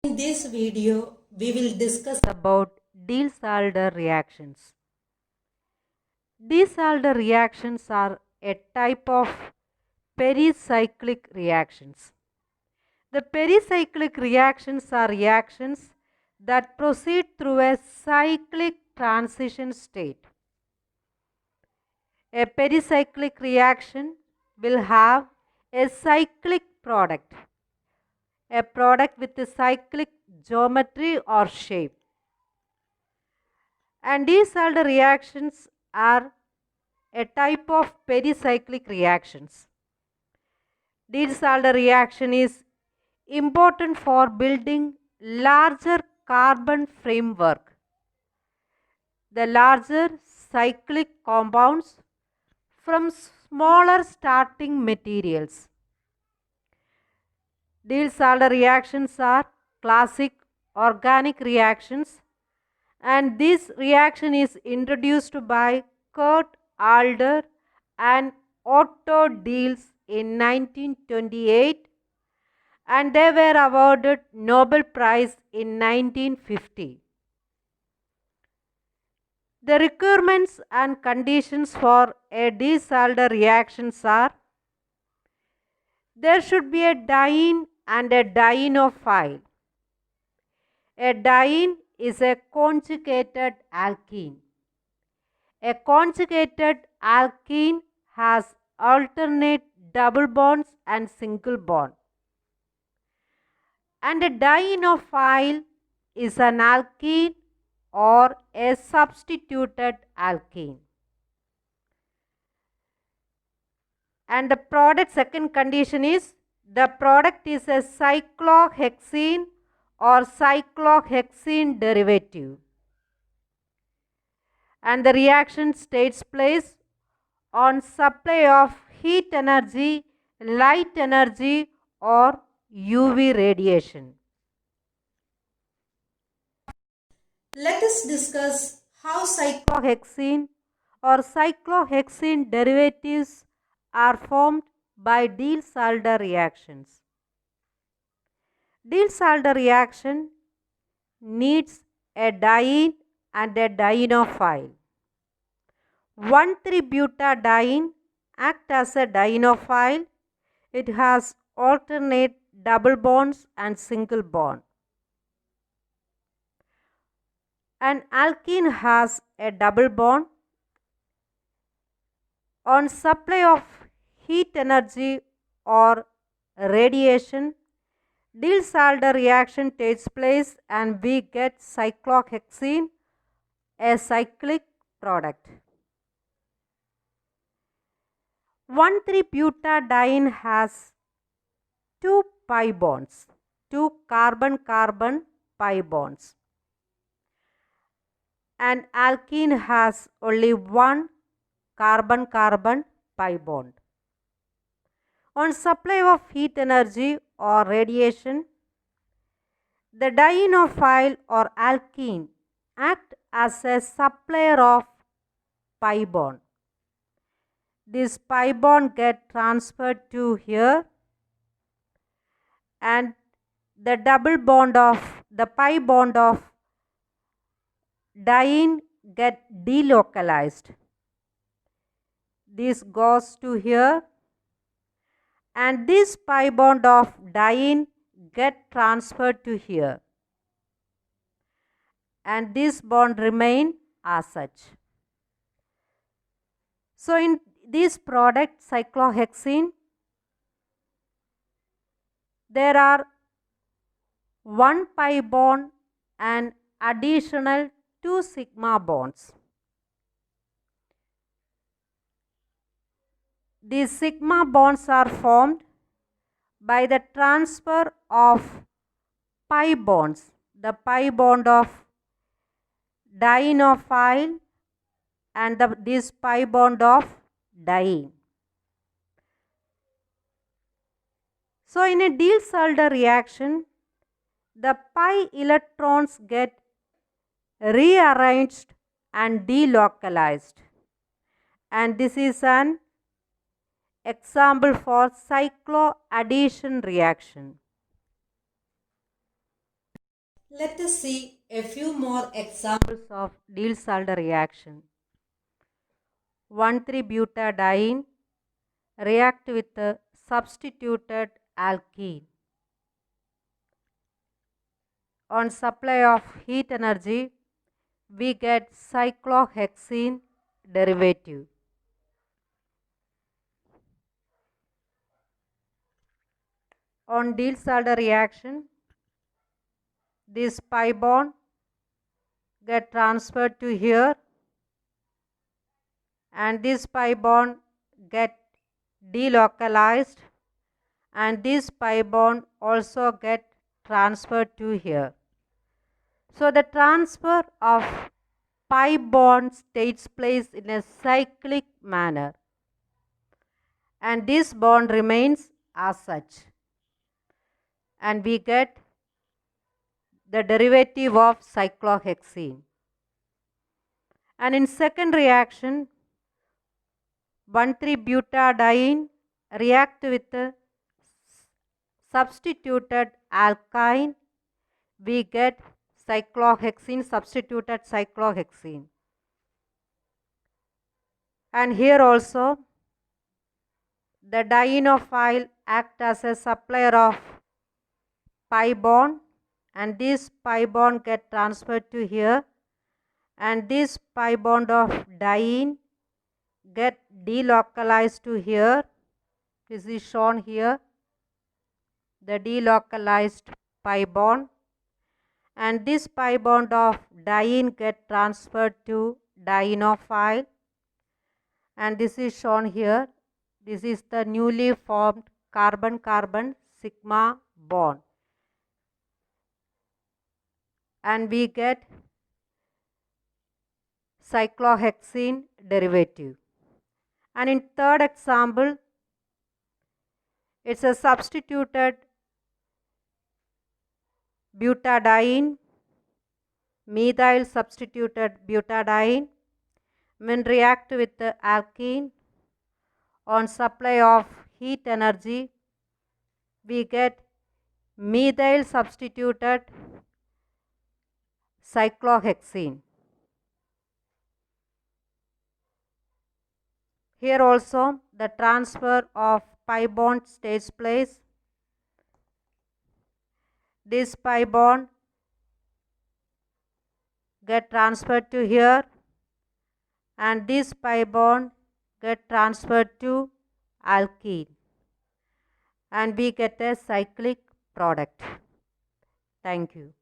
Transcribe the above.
In this video, we will discuss about Diels Alder reactions. Diels Alder reactions are a type of pericyclic reactions. The pericyclic reactions are reactions that proceed through a cyclic transition state. A pericyclic reaction will have a cyclic product, a product with a cyclic geometry or shape. And Diels Alder reactions are a type of pericyclic reactions. Diels Alder reaction is important for building larger carbon framework. The larger cyclic compounds from smaller starting materials. Diels Alder reactions are classic organic reactions, and this reaction is introduced by Kurt Alder and Otto Diels in 1928, and they were awarded Nobel Prize in 1950. The requirements and conditions for a Diels Alder reactions are: there should be a diene and a dienophile. A diene is a conjugated alkene. A conjugated alkene has alternate double bonds and single bond. And a dienophile is an alkene or a substituted alkene. And the product, second condition is, the product is a cyclohexene or cyclohexene derivative. And the reaction takes place on supply of heat energy, light energy or UV radiation. Let us discuss how cyclohexene or cyclohexene derivatives are formed by Diels Alder reactions. Diels Alder reaction needs a diene and a dienophile. 1,3-butadiene acts as a dienophile. It has alternate double bonds and single bond. An alkene has a double bond. On supply of heat energy or radiation, Diels Alder reaction takes place and we get cyclohexene, a cyclic product. 1,3-butadiene has two pi bonds, two carbon-carbon pi bonds. And alkene has only one carbon-carbon pi bond. On supply of heat energy or radiation, the dienophile or alkene act as a supplier of pi bond. This pi bond get transferred to here, and the double bond of the pi bond of diene get delocalized. This goes to here, and this pi bond of diene get transferred to here, and this bond remain as such. So in this product cyclohexene, there are one pi bond and additional two sigma bonds. These sigma bonds are formed by the transfer of pi bonds, the pi bond of dienophile and this pi bond of diene. So in a Diels Alder reaction, the pi electrons get rearranged and delocalized, and this is an example for cycloaddition reaction. Let us see a few more examples of Diels Alder reaction. 1,3-butadiene react with a substituted alkene. On supply of heat energy, we get cyclohexene derivative. On Diels Alder reaction, this pi bond get transferred to here and this pi bond get delocalized and this pi bond also get transferred to here. So the transfer of pi bonds takes place in a cyclic manner and this bond remains as such and we get the derivative of cyclohexene. And in second reaction, 1,3-butadiene react with a substituted alkyne, we get cyclohexene, substituted cyclohexene. And here also the dienophile act as a supplier of pi bond and this pi bond get transferred to here and this pi bond of diene get delocalized to here. This is shown here, the delocalized pi bond, and this pi bond of diene get transferred to dienophile and this is shown here. This is the newly formed carbon-carbon sigma bond and we get cyclohexene derivative. And in third example, it's a substituted butadiene, methyl substituted butadiene when react with the alkene. On supply of heat energy, we get methyl substituted cyclohexene. Here also the transfer of pi bond takes place. This pi bond get transferred to here and this pi bond get transferred to alkene and we get a cyclic product. Thank you.